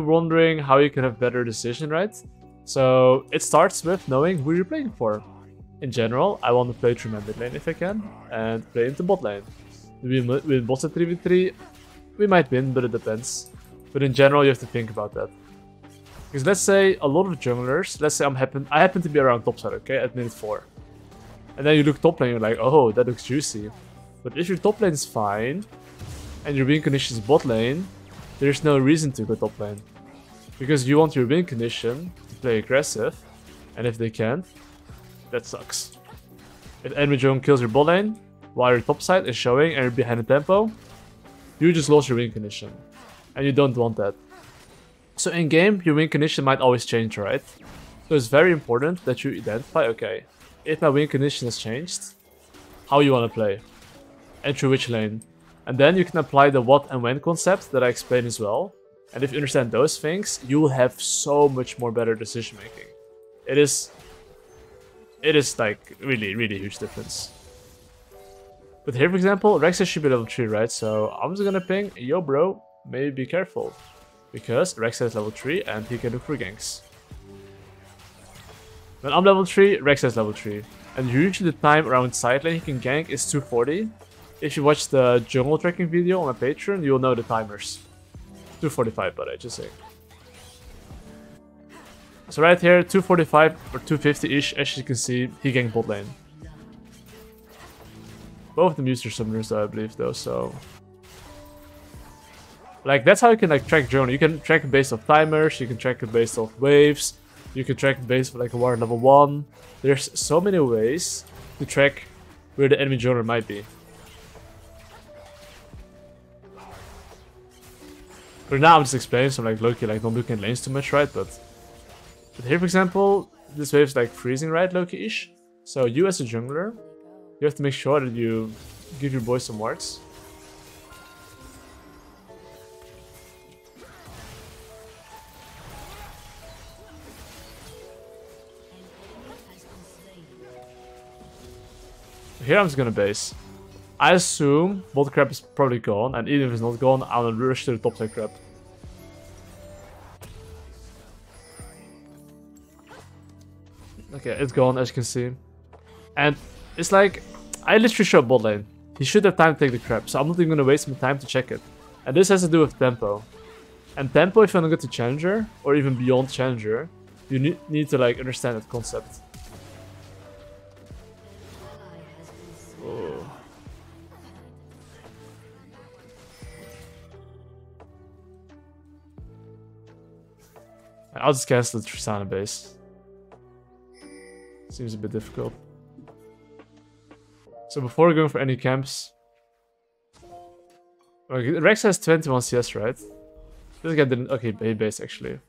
wondering how you can have better decision, right? So it starts with knowing who you're playing for. In general, I want to play through my mid lane if I can, and play into bot lane. We win bots at 3v3, we might win, but it depends. But in general, you have to think about that. Because let's say a lot of junglers, let's say I happen to be around top side, okay, at minute 4. And then you look top lane, you're like, oh, that looks juicy. But if your top lane is fine, and your win condition is bot lane, there's no reason to go top lane. Because you want your win condition to play aggressive, and if they can't, that sucks. If enemy jungle kills your bot lane, while your top side is showing and you're behind the tempo, you just lost your win condition. And you don't want that. So in game, your win condition might always change, right? So it's very important that you identify, okay, if my win condition has changed, how you want to play. And through which lane. And then you can apply the what and when concept that I explained as well. And if you understand those things, you will have so much more better decision making. It is like really huge difference. But here, for example, Rexxar should be level 3, right? So I'm just gonna ping, yo bro, maybe be careful. Because Rexxar is level 3 and he can look for ganks. When I'm level 3, Rexxar is level 3. And usually the time around side lane he can gank is 240. If you watch the jungle tracking video on my Patreon, you'll know the timers. 245, but I just saying. So right here, 245 or 250-ish, as you can see, he ganked bot lane. Both of them use their summoners though, I believe, though, so... Like, that's how you can like track jungle. You can track it based off timers, you can track it based off waves, you can track it based off like a war level 1. There's so many ways to track where the enemy jungler might be. But now I'm just explaining, so like Loki, like don't look in lanes too much, right? But here, for example, this wave is like freezing, right, Loki-ish. So you as a jungler, you have to make sure that you give your boys some wards. Here I'm just gonna base. I assume bot crab is probably gone, and even if it's not gone, I'm gonna rush to the top side crab. Okay, it's gone, as you can see. And it's like, I literally showed bot lane. He should have time to take the crab, so I'm not even gonna waste my time to check it. And this has to do with tempo. And tempo, if you wanna go to Challenger, or even beyond Challenger, you need to like understand that concept. Oh. I'll just cancel the Tristana base. Seems a bit difficult. So before going for any camps... Okay, Rex has 21 CS, right? This guy didn't... Okay, base actually.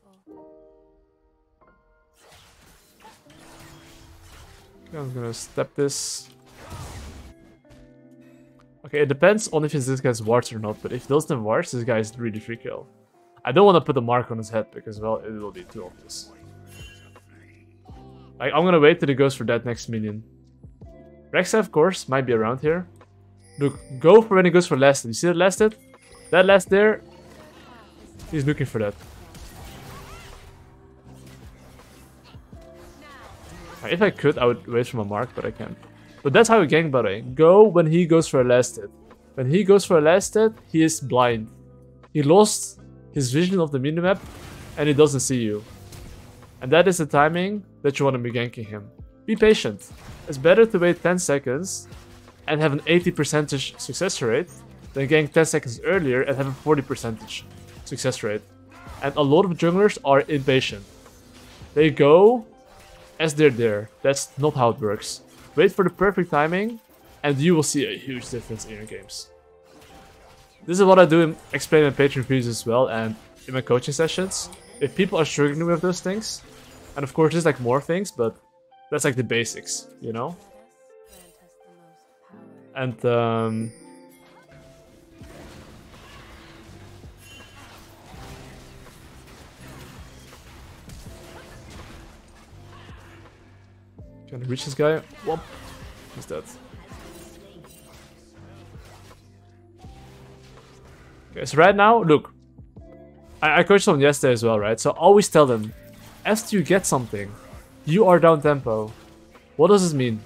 Okay, I'm gonna step this. Okay, it depends on if this guy's wards or not, but if those have wards, this guy is really free kill. I don't want to put a mark on his head because, well, it will be too obvious. Like, I'm gonna wait till he goes for that next minion. Rexxar, of course, might be around here. Look, go for when he goes for last hit. You see that last hit? That last there, he's looking for that. If I could, I would wait for my mark, but I can't. But that's how you gank, by the way. Go when he goes for a last hit. When he goes for a last hit, he is blind. He lost his vision of the minimap, and he doesn't see you. And that is the timing that you want to be ganking him. Be patient. It's better to wait 10 seconds and have an 80% success rate than gank 10 seconds earlier and have a 40% success rate. And a lot of junglers are impatient. They go as they're there. That's not how it works. Wait for the perfect timing and you will see a huge difference in your games. This is what I do explain in Patreon videos as well and in my coaching sessions. If people are struggling with those things, and of course there's like more things, but that's like the basics, you know? And can I reach this guy? Whoop. He's dead. Okay, so right now, look. I coached them yesterday as well, right? So always tell them, after you get something, you are down tempo. What does this mean?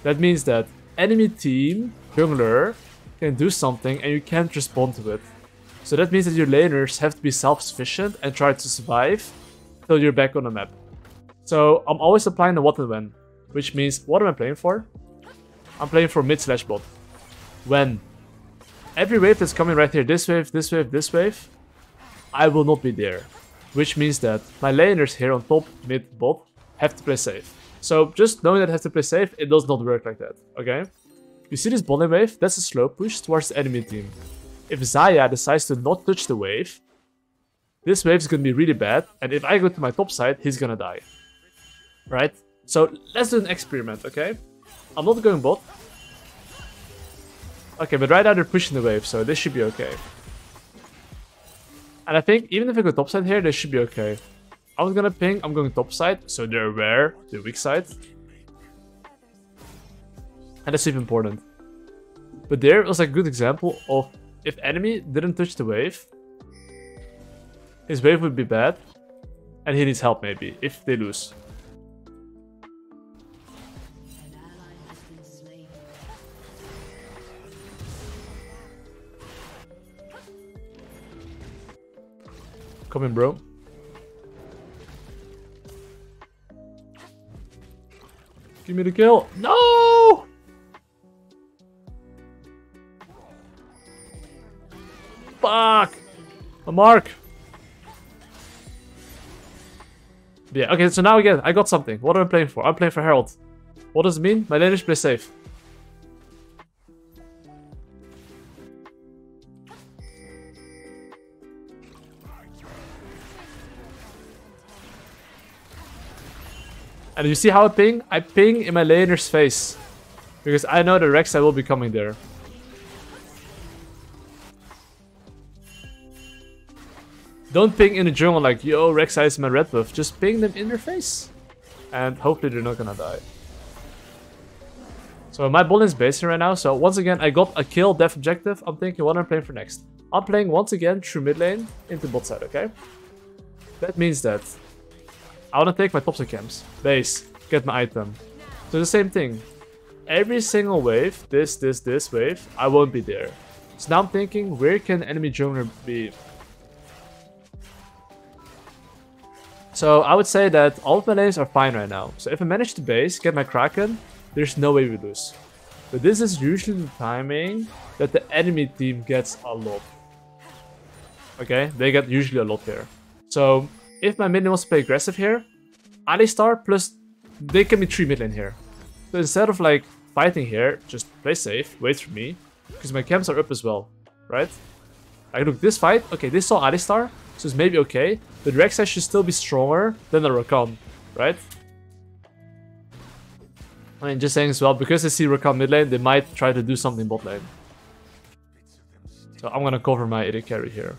That means that enemy team, jungler, can do something and you can't respond to it. So that means that your laners have to be self-sufficient and try to survive till you're back on the map. So I'm always applying the what and when, which means what am I playing for? I'm playing for mid/bot. When every wave that's coming right here, this wave, this wave, this wave, I will not be there. Which means that my laners here on top, mid, bot have to play safe. So just knowing that I have to play safe, it does not work like that, okay? You see this bottom wave? That's a slow push towards the enemy team. If Xayah decides to not touch the wave, this wave is going to be really bad, and if I go to my top side, he's going to die. Right? So let's do an experiment, okay? I'm not going bot. Okay, but right now they're pushing the wave, so this should be okay. And I think even if I go top side here, they should be okay. I was gonna ping, I'm going top side, so they're aware, the weak side. And that's super important. But there was a good example of if enemy didn't touch the wave, his wave would be bad, and he needs help maybe, if they lose. Come in, bro. Give me the kill. No! Fuck! A mark! Yeah, okay, so now again, I got something. What am I playing for? I'm playing for Herald. What does it mean? My laners play safe. And you see how I ping? I ping in my laner's face. Because I know the Rek'Sai will be coming there. Don't ping in the jungle like, yo, Rek'Sai is my red buff. Just ping them in their face. And hopefully they're not gonna die. So my bot lane's basing right now. So once again, I got a kill death objective. I'm thinking what I'm playing for next. I'm playing once again through mid lane into bot side, okay? That means that I want to take my top side camps, base, get my item. So the same thing. Every single wave, this wave, I won't be there. So now I'm thinking, where can enemy jungler be? So I would say that all of my lanes are fine right now. So if I manage to base, get my Kraken, there's no way we lose. But this is usually the timing that the enemy team gets a lot. Okay, they get usually a lot here. So if my mid lane wants to play aggressive here, Alistar plus they can be 3 mid lane here. So instead of like fighting here, just play safe, wait for me, because my camps are up as well, right? Like look, this fight, okay, this saw Alistar, so it's maybe okay, but Rek'Sai should still be stronger than the Rakan, right? I mean, just saying as well, because they see Rakan mid lane, they might try to do something bot lane. So I'm gonna cover my AD carry here.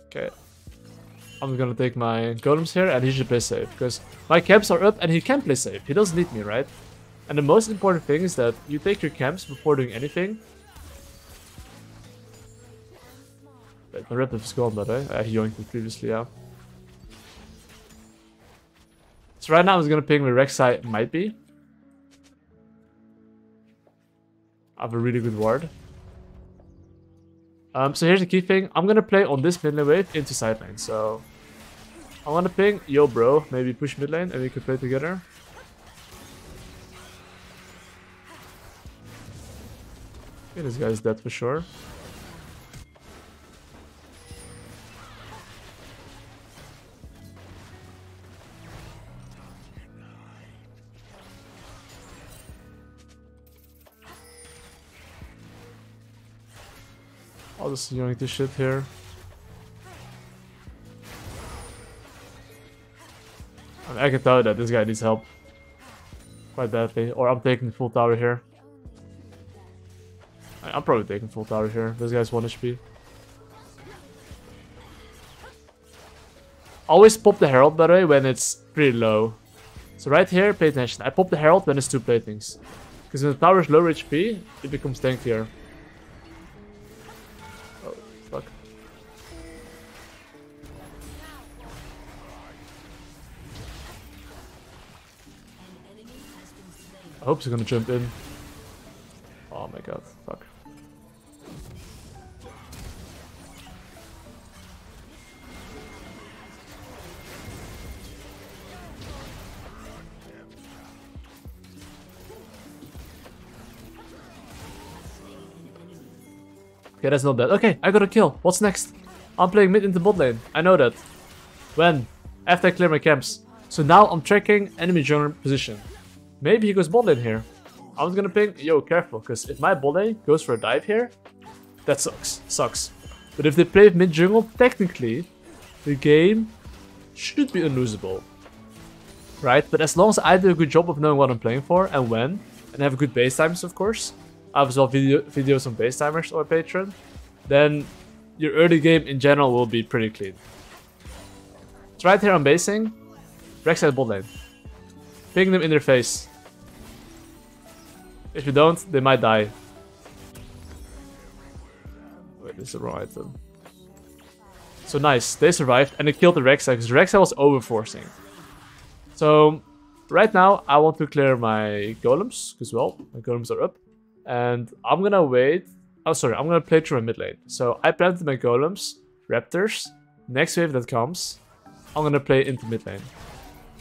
Okay, I'm gonna take my golems here and he should play safe because my camps are up and he can play safe. He doesn't need me, right? And the most important thing is that you take your camps before doing anything. Wait, my red buff is gone, by the way. He yoinked it previously, yeah. So right now I'm gonna ping where Rek'Sai might be. I have a really good ward. So here's the key thing. I'm gonna play on this mid lane wave into side lane. So I wanna ping, yo bro, maybe push mid lane and we can play together. Okay, this guy's dead for sure. I'll just yoink this shit here. I mean, I can tell that this guy needs help quite badly. Or I'm taking full tower here. I'm probably taking full tower here. This guy's 1 HP. Always pop the Herald, by the way, when it's pretty low. So right here, pay attention. I pop the Herald when it's 2 platings. Because when the tower is lower HP, it becomes tankier. Oh, fuck. I hope he's gonna jump in. Oh my god, fuck. Okay, that's not bad. Okay, I got a kill. What's next? I'm playing mid into bot lane. I know that. When? After I clear my camps. So now I'm tracking enemy jungler position. Maybe he goes bot lane here. I was gonna ping, yo, careful, because if my bot lane goes for a dive here, that sucks. Sucks. But if they play mid jungle, technically, the game should be unlosable. Right? But as long as I do a good job of knowing what I'm playing for and when, and have good base times, of course, I have as well videos on base timers or Patreon, then your early game in general will be pretty clean. So right here I'm basing, Rek'Sai bot lane. Ping them in their face. If you don't, they might die. Wait, this is the wrong item. So nice, they survived and they killed the Rek'Sai because Rek'Sai was overforcing. So right now I want to clear my golems because, well, my golems are up. And I'm gonna wait. Oh, sorry, I'm gonna play through my mid lane. So I planted my golems, raptors. Next wave that comes, I'm gonna play into mid lane.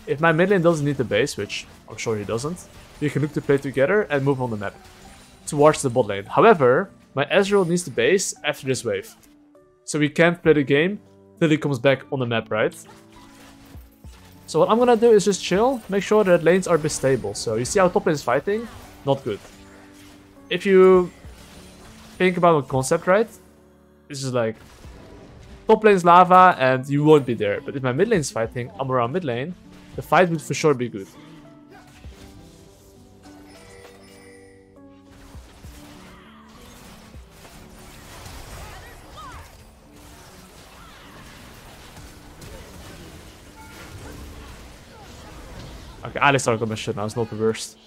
If my mid lane doesn't need the base, which I'm sure he doesn't, we can look to play together and move on the map towards the bot lane. However, my Ezreal needs the base after this wave. So we can't play the game till he comes back on the map, right? So what I'm gonna do is just chill, make sure that lanes are a bit stable. So you see how top lane is fighting? Not good. If you think about the concept right, it's just like top lane's lava and you won't be there. But if my mid lane's fighting, I'm around mid lane, the fight would for sure be good. Okay, Alistar got my shit now, it's not the worst.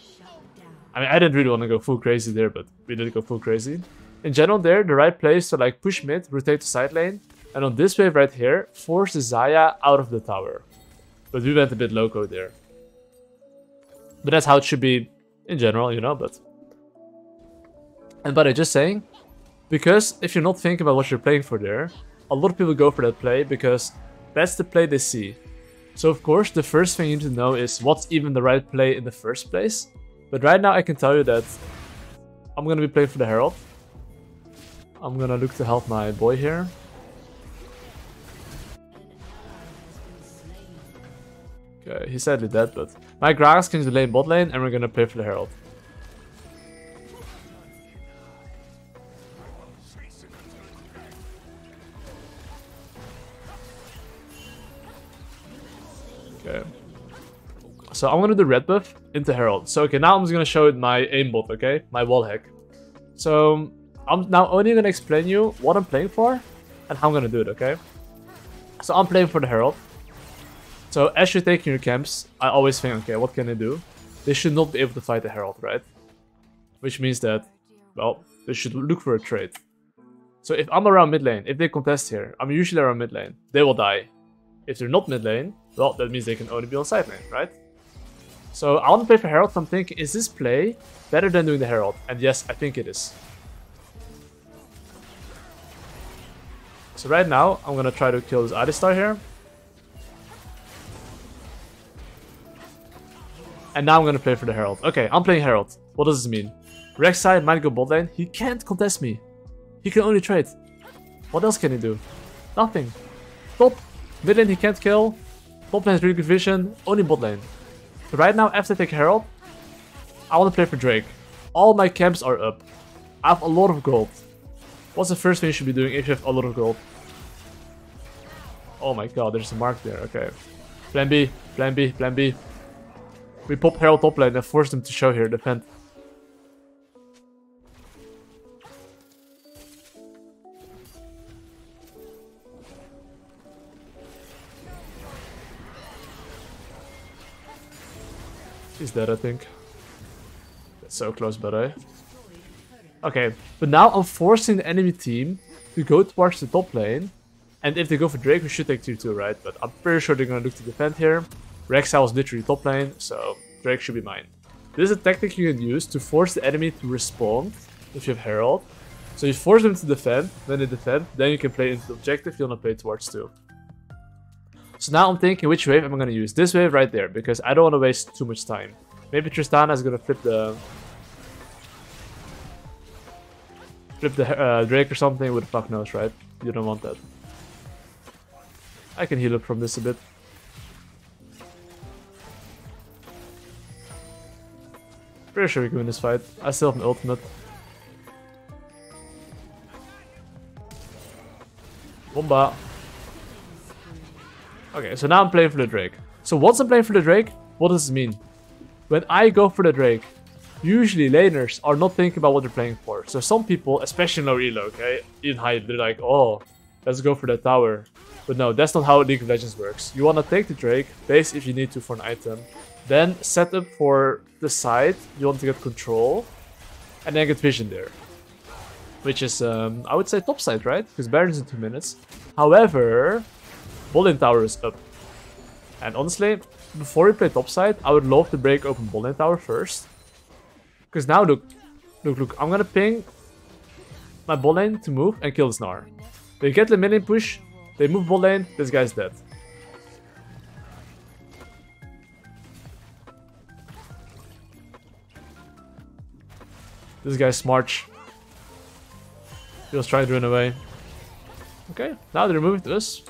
I mean, I didn't really want to go full crazy there, but we did go full crazy. In general there, the right play is to like push mid, rotate to side lane, and on this wave right here, force the Xayah out of the tower. But we went a bit loco there. But that's how it should be in general, you know, but... And but I'm just saying, because if you're not thinking about what you're playing for there, a lot of people go for that play because that's the play they see. So of course, the first thing you need to know is what's even the right play in the first place. But right now I can tell you that I'm gonna be playing for the Herald. I'm gonna look to help my boy here. Okay, he's sadly dead, but my Gragas can delay in bot lane and we're gonna play for the Herald. Okay. So I'm gonna do red buff into Herald. So okay, now I'm just gonna show it my aimbot, okay? My wall hack. So I'm now only gonna explain you what I'm playing for and how I'm gonna do it, okay? So I'm playing for the Herald. So as you're taking your camps, I always think, okay, what can they do? They should not be able to fight the Herald, right? Which means that, well, they should look for a trade. So if I'm around mid lane, if they contest here, I'm usually around mid lane, they will die. If they're not mid lane, well, that means they can only be on side lane, right? So I want to play for Herald, so I'm thinking, is this play better than doing the Herald? And yes, I think it is. So right now, I'm gonna try to kill this Alistar here. And now I'm gonna play for the Herald. Okay, I'm playing Herald. What does this mean? Rek'Sai might go bot lane. He can't contest me. He can only trade. What else can he do? Nothing. Top. Mid lane he can't kill. Top lane has really good vision. Only bot lane. So right now, after I take Herald, I want to play for Drake. All my camps are up. I have a lot of gold. What's the first thing you should be doing if you have a lot of gold? Oh my god, there's a mark there. Okay. Plan B, plan B, plan B. We pop Herald top lane and force them to show here, defend. He's dead, I think. That's so close, but okay, but now I'm forcing the enemy team to go towards the top lane. And if they go for Drake, we should take tier 2, right? But I'm pretty sure they're gonna look to defend here. Rek'Sai was literally top lane, so Drake should be mine. This is a tactic you can use to force the enemy to respond if you have Herald. So you force them to defend, then they defend, then you can play into the objective, you wanna play towards 2. So now I'm thinking, which wave am I gonna use? This wave right there, because I don't wanna waste too much time. Maybe Tristana is gonna flip the Drake or something, with the fuck knows, right? You don't want that. I can heal up from this a bit. Pretty sure we can win this fight. I still have an ultimate. Bomba. Okay, so now I'm playing for the Drake. So once I'm playing for the Drake, what does this mean? When I go for the Drake, usually laners are not thinking about what they're playing for. So some people, especially in low elo, okay, even high, they're like, oh, let's go for that tower. But no, that's not how League of Legends works. You want to take the Drake, base if you need to for an item, then set up for the side you want to get control, and then get vision there. Which is, I would say top side, right? Because Baron's in 2 minutes. However, bot tower is up. And honestly, before we play top side, I would love to break open bot tower first. Because now look, I'm gonna ping my bot lane to move and kill the Snar. They get the mid lane push, they move bot lane, this guy's dead. This guy's smart. He was trying to run away. Okay, now they're moving to us.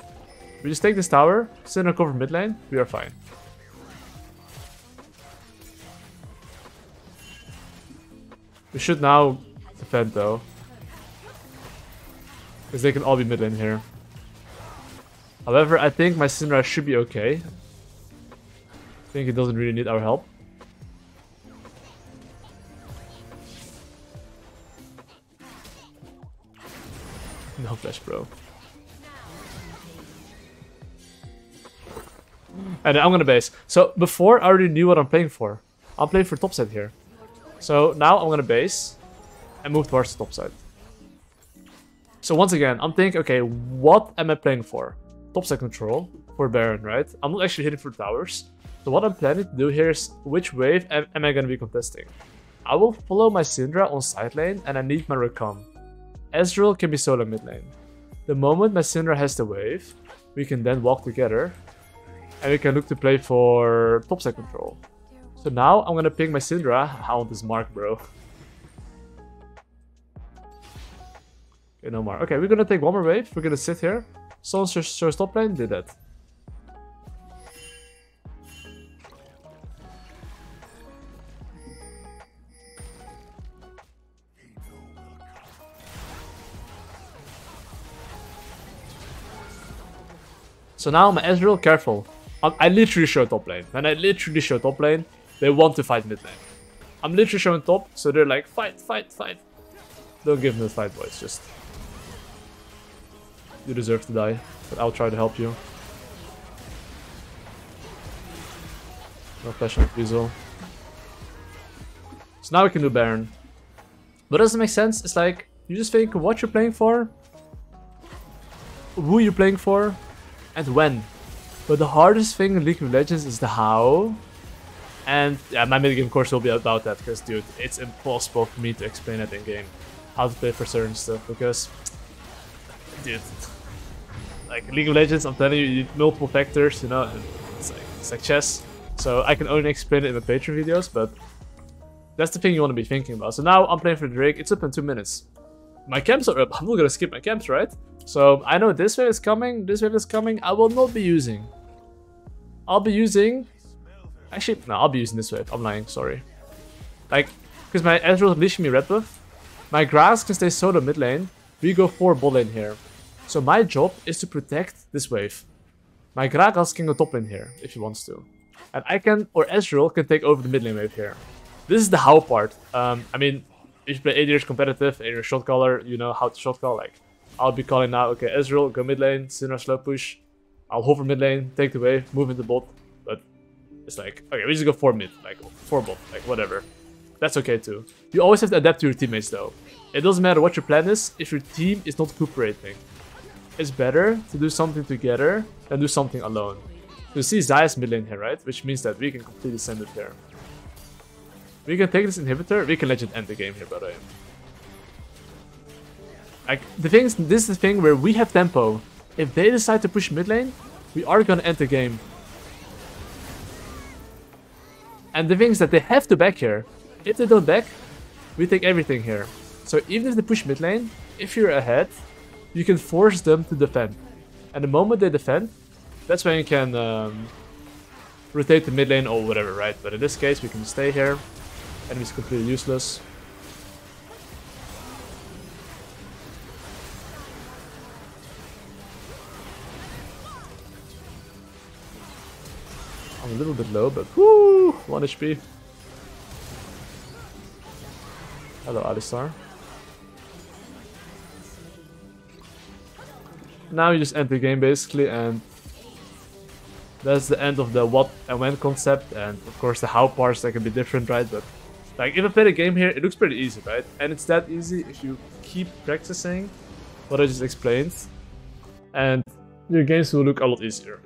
We just take this tower, sit and cover mid lane, we are fine. We should now defend though. Because they can all be mid lane here. However, I think my Syndra should be okay. I think he doesn't really need our help. No flash, bro. And I'm gonna base. So before I already knew what I'm playing for. I'm playing for top side here. So now I'm gonna base and move towards the top side. So once again, I'm thinking, okay, what am I playing for? Top side control for Baron, right? I'm not actually hitting for towers. So what I'm planning to do here is, which wave am I gonna be contesting? I will follow my Syndra on side lane and I need my Rakan. Ezreal can be solo mid lane. The moment my Syndra has the wave, we can then walk together and we can look to play for topside control. So now I'm gonna ping my Syndra. I want this mark, bro. Okay, no more. Okay, we're gonna take one more wave. We're gonna sit here. Someone shows top lane, did that. So now my Ezreal, careful. I literally show top lane. When I literally show top lane, they want to fight mid lane. I'm literally showing top, so they're like, fight, fight, fight. Don't give them the fight, boys. Just... You deserve to die, but I'll try to help you. No flash on Weasel. So now we can do Baron. But does it make sense? It's like, you just think what you're playing for, who you're playing for, and when. But the hardest thing in League of Legends is the how. And yeah, my mid-game course will be about that, because dude, it's impossible for me to explain it in game. How to play for certain stuff, because... Dude... Like, League of Legends, I'm telling you, you need multiple factors, you know, it's like chess. So I can only explain it in the Patreon videos, but... That's the thing you want to be thinking about. So now I'm playing for Drake, it's up in 2 minutes. My camps are up, I'm not gonna skip my camps, right? So I know this wave is coming, I will not be using. I'll be using... Actually, no, I'll be using this wave, I'm lying, sorry. Like, because my Ezreal is leashing me red buff. My Grass can stay solo mid lane, we go 4 bot lane here. So my job is to protect this wave. My Gragas can go top lane here, if he wants to. And I can, or Ezreal can take over the mid lane wave here. This is the how part. I mean, if you play 8 years competitive and you're a shot caller, you know how to shot call. Like, I'll be calling now, okay, Ezreal, go mid lane, Syndra slow push. I'll hover mid lane, take the wave, move into bot. But It's like, okay, we just go 4 mid, like 4 bot, like whatever. That's okay too. You always have to adapt to your teammates though. It doesn't matter what your plan is if your team is not cooperating. It's better to do something together than do something alone. You see Xayah's mid lane here, right? Which means that we can completely send it there. We can take this inhibitor, we can legit end the game here, by the way. Like, the thing is, this is the thing where we have tempo. If they decide to push mid lane, we are gonna end the game. And the thing is that they have to back here. If they don't back, we take everything here. So even if they push mid lane, if you're ahead, you can force them to defend. And the moment they defend, that's when you can rotate the mid lane or whatever, right? But in this case, we can stay here. Enemy's completely useless. I'm a little bit low, but whoo, 1 HP. Hello, Alistar. Now you just end the game basically, and that's the end of the what and when concept. And of course, the how parts that can be different, right? But like, if I play the game here, it looks pretty easy, right? And it's that easy if you keep practicing what I just explained, and your games will look a lot easier.